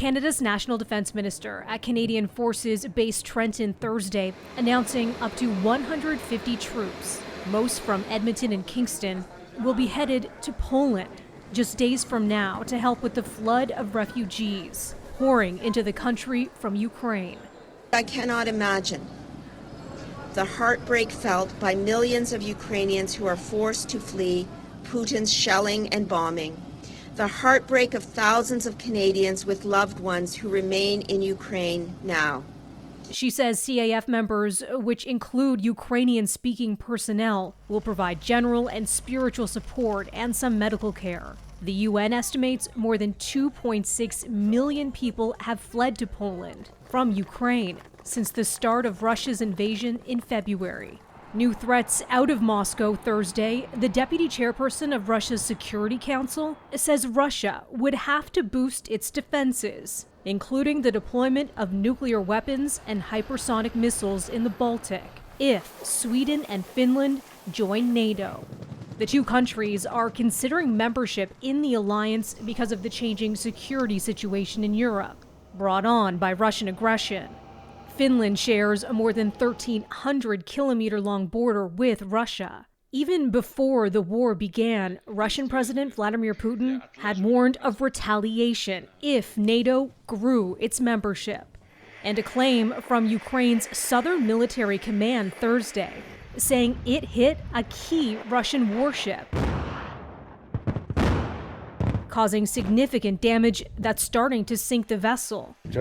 Canada's National Defence Minister at Canadian Forces Base Trenton Thursday announcing up to 150 troops, most from Edmonton and Kingston, will be headed to Poland just days from now to help with the flood of refugees pouring into the country from Ukraine. I cannot imagine the heartbreak felt by millions of Ukrainians who are forced to flee Putin's shelling and bombing, the heartbreak of thousands of Canadians with loved ones who remain in Ukraine now. She says CAF members, which include Ukrainian-speaking personnel, will provide general and spiritual support and some medical care. The UN estimates more than 2.6 million people have fled to Poland from Ukraine since the start of Russia's invasion in February. New threats out of Moscow Thursday. The deputy chairperson of Russia's Security Council says Russia would have to boost its defenses, including the deployment of nuclear weapons and hypersonic missiles in the Baltic, if Sweden and Finland join NATO. The two countries are considering membership in the alliance because of the changing security situation in Europe, brought on by Russian aggression. Finland shares a more than 1,300-kilometer-long border with Russia. Even before the war began, Russian President Vladimir Putin had warned of retaliation if NATO grew its membership. And a claim from Ukraine's Southern Military Command Thursday, saying it hit a key Russian warship, causing significant damage that's starting to sink the vessel. The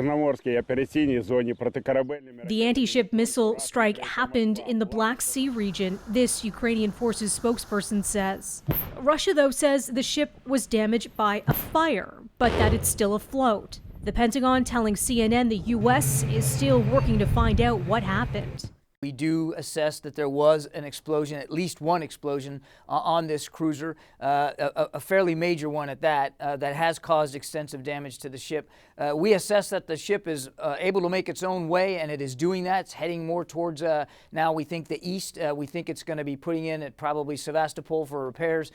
anti-ship missile strike happened in the Black Sea region, this Ukrainian forces spokesperson says. Russia, though, says the ship was damaged by a fire, but that it's still afloat. The Pentagon telling CNN the U.S. is still working to find out what happened. We do assess that there was an explosion, at least one explosion on this cruiser, a fairly major one at that, that has caused extensive damage to the ship. We assess that the ship is able to make its own way, and it is doing that. It's heading more towards, now we think, the east. We think it's going to be putting in at probably Sevastopol for repairs.